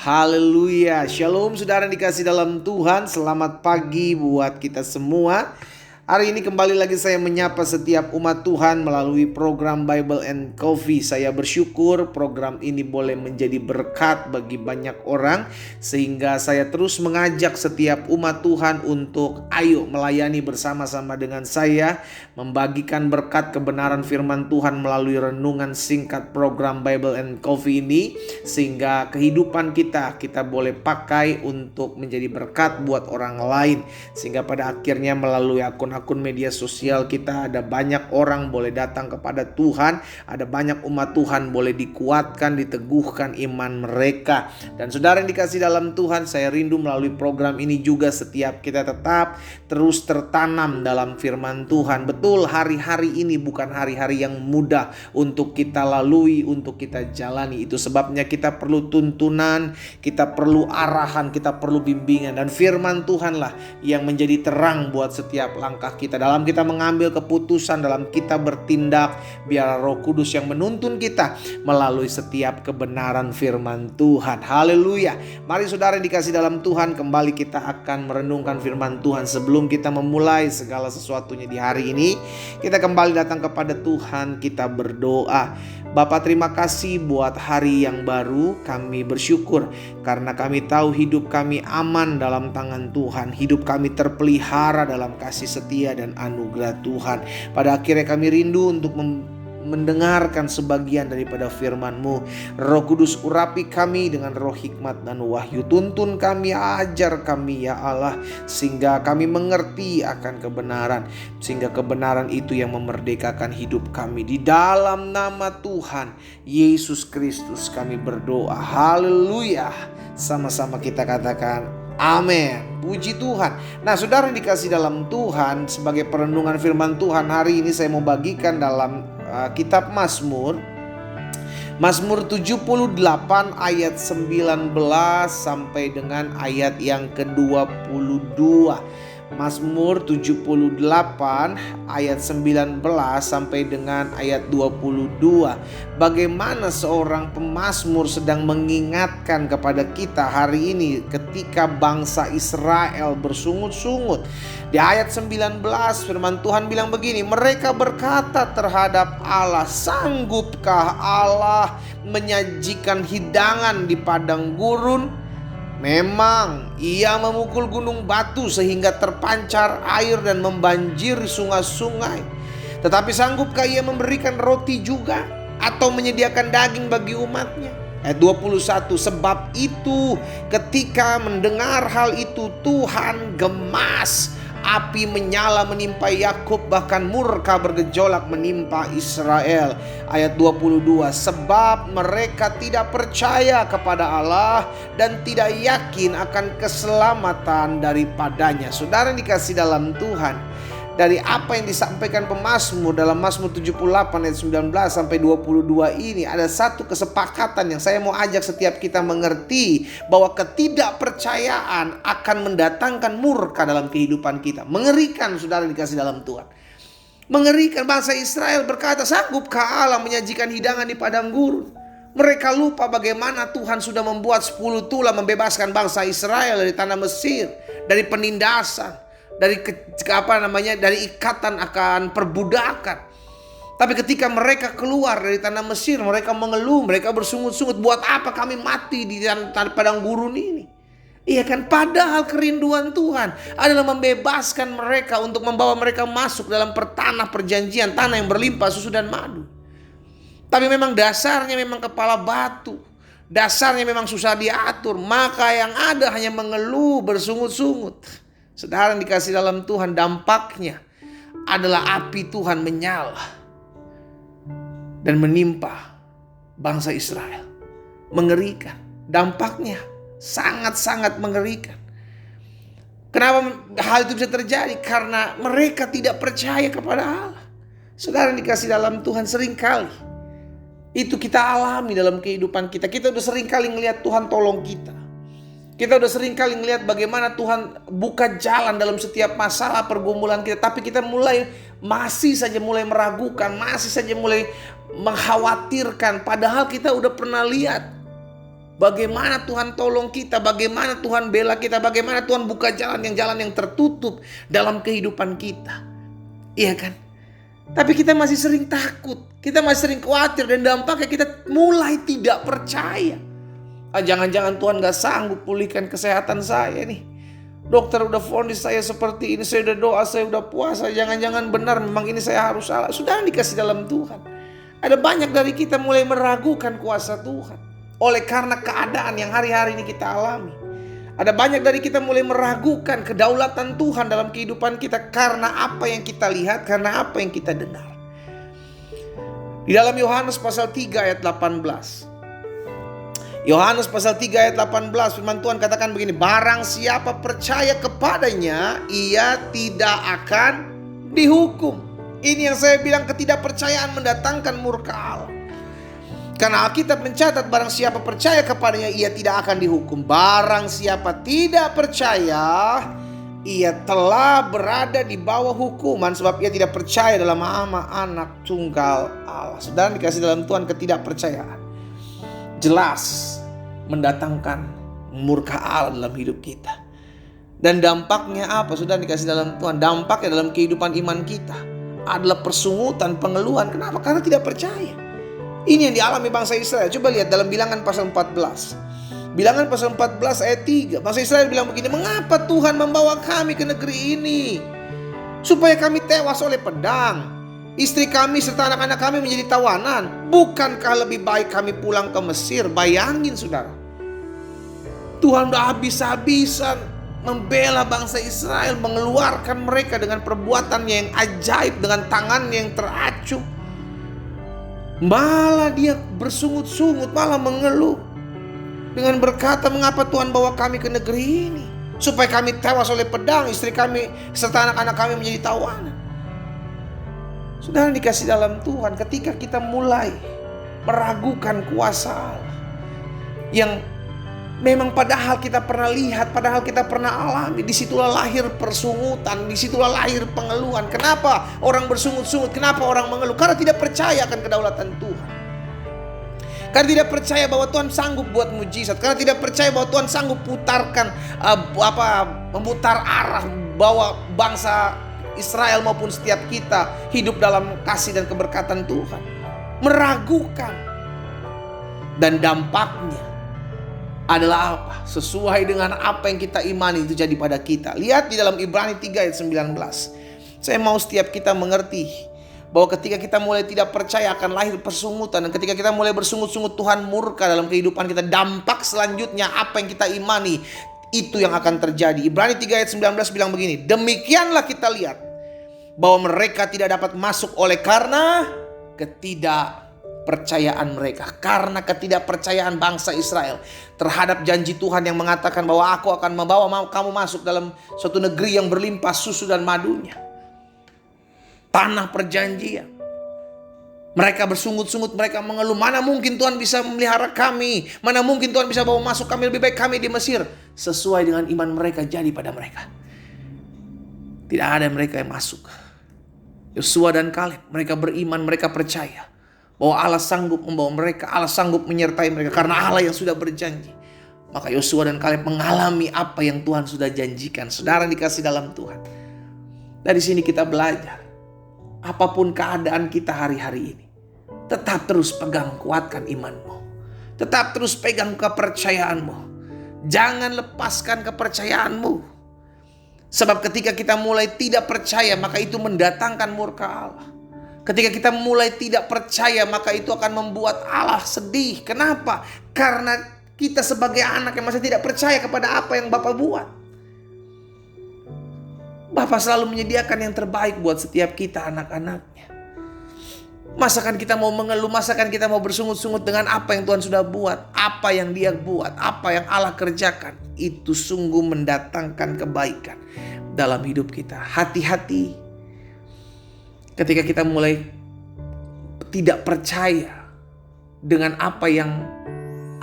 Haleluya. Shalom saudara yang dikasih dalam Tuhan. Selamat pagi buat kita semua. Hari ini kembali lagi saya menyapa setiap umat Tuhan melalui program Bible and Coffee. Saya bersyukur program ini boleh menjadi berkat bagi banyak orang, sehingga saya terus mengajak setiap umat Tuhan untuk ayo melayani bersama-sama dengan saya, membagikan berkat kebenaran firman Tuhan melalui renungan singkat program Bible and Coffee ini, sehingga kehidupan kita boleh pakai untuk menjadi berkat buat orang lain, sehingga pada akhirnya melalui akun media sosial kita ada banyak orang boleh datang kepada Tuhan, ada banyak umat Tuhan boleh dikuatkan, diteguhkan iman mereka. Dan saudara yang dikasih dalam Tuhan, saya rindu melalui program ini juga setiap kita tetap terus tertanam dalam firman Tuhan. Betul, hari-hari ini bukan hari-hari yang mudah untuk kita lalui, untuk kita jalani. Itu sebabnya kita perlu tuntunan, kita perlu arahan, kita perlu bimbingan, dan firman Tuhanlah yang menjadi terang buat setiap langkah kita, dalam kita mengambil keputusan, dalam kita bertindak. Biar Roh Kudus yang menuntun kita melalui setiap kebenaran firman Tuhan. Haleluya. Mari saudara yang dikasih dalam Tuhan, kembali kita akan merenungkan firman Tuhan. Sebelum kita memulai segala sesuatunya di hari ini, kita kembali datang kepada Tuhan, kita berdoa. Bapa, terima kasih buat hari yang baru. Kami bersyukur karena kami tahu hidup kami aman dalam tangan Tuhan. Hidup kami terpelihara dalam kasih setia dan anugerah Tuhan. Pada akhirnya kami rindu untuk mendengarkan sebagian daripada firman-Mu. Roh Kudus, urapi kami dengan roh hikmat dan wahyu. Tuntun kami, ajar kami ya Allah, sehingga kami mengerti akan kebenaran, sehingga kebenaran itu yang memerdekakan hidup kami. Di dalam nama Tuhan Yesus Kristus kami berdoa. Haleluya. Sama-sama kita katakan amin. Puji Tuhan. Nah, saudara yang dikasih dalam Tuhan, sebagai perenungan firman Tuhan hari ini saya mau bagikan dalam kitab Mazmur 78 ayat 19 sampai dengan ayat yang ke-22. Mazmur 78 ayat 19 sampai dengan ayat 22. Bagaimana seorang pemazmur sedang mengingatkan kepada kita hari ini ketika bangsa Israel bersungut-sungut. Di ayat 19 firman Tuhan bilang begini, mereka berkata terhadap Allah, sanggupkah Allah menyajikan hidangan di padang gurun? Memang ia memukul gunung batu sehingga terpancar air dan membanjiri sungai-sungai. Tetapi sanggupkah ia memberikan roti juga atau menyediakan daging bagi umatnya? Ayat 21, sebab itu ketika mendengar hal itu Tuhan gemas. Api menyala menimpa Yakub, bahkan murka bergejolak menimpa Israel. Ayat 22, sebab mereka tidak percaya kepada Allah dan tidak yakin akan keselamatan daripadanya. Saudara yang dikasih dalam Tuhan, dari apa yang disampaikan pemazmur dalam Mazmur 78 ayat 19 sampai 22 ini, ada satu kesepakatan yang saya mau ajak setiap kita mengerti, bahwa ketidakpercayaan akan mendatangkan murka dalam kehidupan kita. Mengerikan saudara dikasih dalam Tuhan. Mengerikan. Bangsa Israel berkata, sanggupkah Allah menyajikan hidangan di padang gurun? Mereka lupa bagaimana Tuhan sudah membuat 10 tulah membebaskan bangsa Israel dari tanah Mesir, dari penindasan, dari ikatan akan perbudakan. Tapi ketika mereka keluar dari tanah Mesir, mereka mengeluh, mereka bersungut-sungut, buat apa kami mati di padang gurun ini? Iya kan, padahal kerinduan Tuhan adalah membebaskan mereka untuk membawa mereka masuk dalam tanah perjanjian, tanah yang berlimpah susu dan madu. Tapi memang dasarnya memang kepala batu, dasarnya memang susah diatur, maka yang ada hanya mengeluh, bersungut-sungut. Saudara yang dikasih dalam Tuhan, dampaknya adalah api Tuhan menyala dan menimpa bangsa Israel. Mengerikan. Dampaknya sangat-sangat mengerikan. Kenapa hal itu bisa terjadi? Karena mereka tidak percaya kepada Allah. Saudara yang dikasih dalam Tuhan, seringkali itu kita alami dalam kehidupan kita. Kita udah seringkali ngelihat Tuhan tolong kita. Kita udah sering kali ngelihat bagaimana Tuhan buka jalan dalam setiap masalah pergumulan kita. Tapi kita masih saja mulai meragukan, masih saja mulai mengkhawatirkan. Padahal kita udah pernah lihat Bagaimana Tuhan tolong kita, bagaimana Tuhan bela kita, bagaimana Tuhan buka jalan yang tertutup dalam kehidupan kita. Iya kan? Tapi kita masih sering takut, kita masih sering khawatir, dan dampaknya kita mulai tidak percaya. Jangan-jangan Tuhan gak sanggup pulihkan kesehatan saya nih. Dokter udah vonis saya seperti ini, saya udah doa, saya udah puasa, jangan-jangan benar memang ini saya harus salah. Sudah dikasih dalam Tuhan. Ada banyak dari kita mulai meragukan kuasa Tuhan oleh karena keadaan yang hari-hari ini kita alami. Ada banyak dari kita mulai meragukan kedaulatan Tuhan dalam kehidupan kita karena apa yang kita lihat, karena apa yang kita dengar. Di dalam Yohanes pasal 3 ayat 18. Yohanes pasal 3 ayat 18, firman Tuhan katakan begini, barang siapa percaya kepadanya, ia tidak akan dihukum. Ini yang saya bilang, ketidakpercayaan mendatangkan murka Allah. Karena Alkitab mencatat barang siapa percaya kepadanya, ia tidak akan dihukum. Barang siapa tidak percaya, ia telah berada di bawah hukuman, sebab ia tidak percaya dalam nama Anak Tunggal Allah. Saudara dikasih dalam Tuhan, ketidakpercayaan jelas mendatangkan murka Allah dalam hidup kita. Dan dampaknya apa? Saudara dikasih dalam Tuhan, dampaknya dalam kehidupan iman kita adalah persungutan, pengeluhan. Kenapa? Karena tidak percaya. Ini yang dialami bangsa Israel. Coba lihat dalam Bilangan pasal 14. Bilangan pasal 14 ayat 3. Bangsa Israel bilang begini, mengapa Tuhan membawa kami ke negeri ini? Supaya kami tewas oleh pedang, istri kami serta anak-anak kami menjadi tawanan. Bukankah lebih baik kami pulang ke Mesir? Bayangin saudara, Tuhan udah habis-habisan membela bangsa Israel, mengeluarkan mereka dengan perbuatannya yang ajaib, dengan tangannya yang teracung. Malah dia bersungut-sungut, malah mengeluh dengan berkata, mengapa Tuhan bawa kami ke negeri ini? Supaya kami tewas oleh pedang, istri kami serta anak-anak kami menjadi tawanan. Saudara dikasih dalam Tuhan, ketika kita mulai meragukan kuasa Allah yang memang padahal kita pernah lihat, padahal kita pernah alami, disitulah lahir persungutan, disitulah lahir pengeluhan. Kenapa orang bersungut-sungut? Kenapa orang mengeluh? Karena tidak percaya akan kedaulatan Tuhan. Karena tidak percaya bahwa Tuhan sanggup buat mujizat. Karena tidak percaya bahwa Tuhan sanggup memutar arah bahwa bangsa Israel maupun setiap kita hidup dalam kasih dan keberkatan Tuhan. Meragukan. Dan dampaknya adalah apa? Sesuai dengan apa yang kita imani itu jadi pada kita. Lihat di dalam Ibrani 3 ayat 19. Saya mau setiap kita mengerti bahwa ketika kita mulai tidak percaya akan lahir persungutan, dan ketika kita mulai bersungut-sungut Tuhan murka dalam kehidupan kita, dampak selanjutnya apa yang kita imani itu yang akan terjadi. Ibrani 3 ayat 19 bilang begini, demikianlah kita lihat bahwa mereka tidak dapat masuk oleh karena ketidakpercayaan mereka. Karena ketidakpercayaan bangsa Israel terhadap janji Tuhan yang mengatakan bahwa aku akan membawa kamu masuk dalam suatu negeri yang berlimpah susu dan madunya. Tanah perjanjian. Mereka bersungut-sungut, mereka mengeluh, mana mungkin Tuhan bisa memelihara kami, mana mungkin Tuhan bisa bawa masuk kami, lebih baik kami di Mesir. Sesuai dengan iman mereka jadi pada mereka. Tidak ada mereka yang masuk. Yosua dan Kaleb, mereka beriman, mereka percaya bahwa Allah sanggup membawa mereka, Allah sanggup menyertai mereka karena Allah yang sudah berjanji. Maka Yosua dan Kaleb mengalami apa yang Tuhan sudah janjikan. Saudara dikasih dalam Tuhan. Dari sini kita belajar, apapun keadaan kita hari-hari ini, tetap terus pegang, kuatkan imanmu. Tetap terus pegang kepercayaanmu. Jangan lepaskan kepercayaanmu. Sebab ketika kita mulai tidak percaya, maka itu mendatangkan murka Allah. Ketika kita mulai tidak percaya, maka itu akan membuat Allah sedih. Kenapa? Karena kita sebagai anak yang masih tidak percaya kepada apa yang Bapa buat. Bapa selalu menyediakan yang terbaik buat setiap kita anak-anaknya. Masakan kita mau mengeluh, masakan kita mau bersungut-sungut dengan apa yang Tuhan sudah buat, apa yang Dia buat, apa yang Allah kerjakan. Itu sungguh mendatangkan kebaikan dalam hidup kita. Hati-hati ketika kita mulai tidak percaya dengan apa yang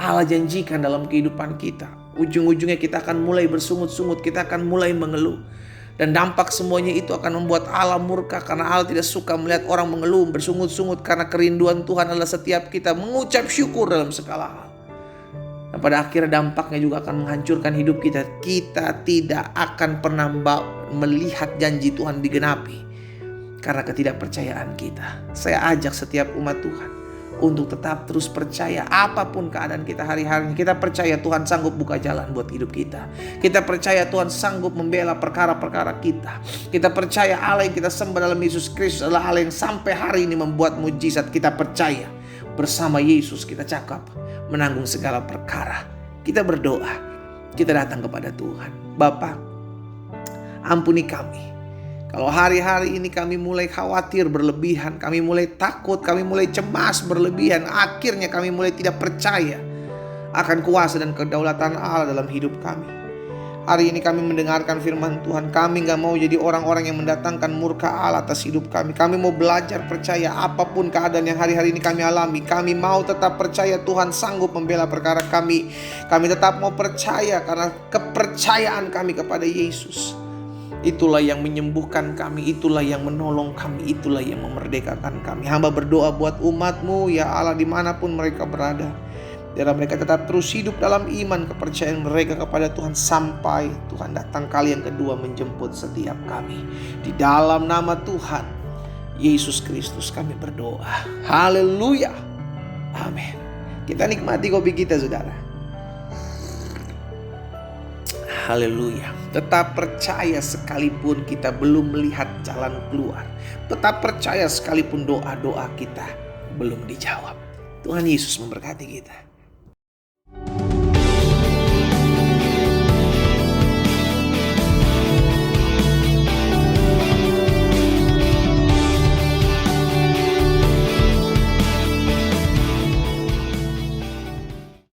Allah janjikan dalam kehidupan kita. Ujung-ujungnya kita akan mulai bersungut-sungut, kita akan mulai mengeluh. Dan dampak semuanya itu akan membuat Allah murka, karena Allah tidak suka melihat orang mengeluh, bersungut-sungut, karena kerinduan Tuhan adalah setiap kita mengucap syukur dalam segala hal. Dan pada akhirnya dampaknya juga akan menghancurkan hidup kita. Kita tidak akan pernah melihat janji Tuhan digenapi karena ketidakpercayaan kita. Saya ajak setiap umat Tuhan untuk tetap terus percaya apapun keadaan kita hari-hari ini. Kita percaya Tuhan sanggup buka jalan buat hidup kita. Kita percaya Tuhan sanggup membela perkara-perkara kita. Kita percaya Allah yang kita sembah dalam Yesus Kristus adalah Allah yang sampai hari ini membuat mujizat. Kita percaya bersama Yesus kita cakap menanggung segala perkara. Kita berdoa, kita datang kepada Tuhan. Bapa, ampuni kami kalau hari-hari ini kami mulai khawatir berlebihan, kami mulai takut, kami mulai cemas berlebihan. Akhirnya kami mulai tidak percaya akan kuasa dan kedaulatan Allah dalam hidup kami. Hari ini kami mendengarkan firman Tuhan. Kami gak mau jadi orang-orang yang mendatangkan murka Allah atas hidup kami. Kami mau belajar percaya apapun keadaan yang hari-hari ini kami alami. Kami mau tetap percaya Tuhan sanggup membela perkara kami. Kami tetap mau percaya karena kepercayaan kami kepada Yesus. Itulah yang menyembuhkan kami, itulah yang menolong kami, itulah yang memerdekakan kami. Hamba berdoa buat umat-Mu ya Allah dimanapun mereka berada. Biarlah mereka tetap terus hidup dalam iman kepercayaan mereka kepada Tuhan sampai Tuhan datang kali yang kedua menjemput setiap kami. Di dalam nama Tuhan Yesus Kristus kami berdoa. Haleluya. Amin. Kita nikmati kopi kita saudara. Haleluya. Tetap percaya sekalipun kita belum melihat jalan keluar. Tetap percaya sekalipun doa-doa kita belum dijawab. Tuhan Yesus memberkati kita.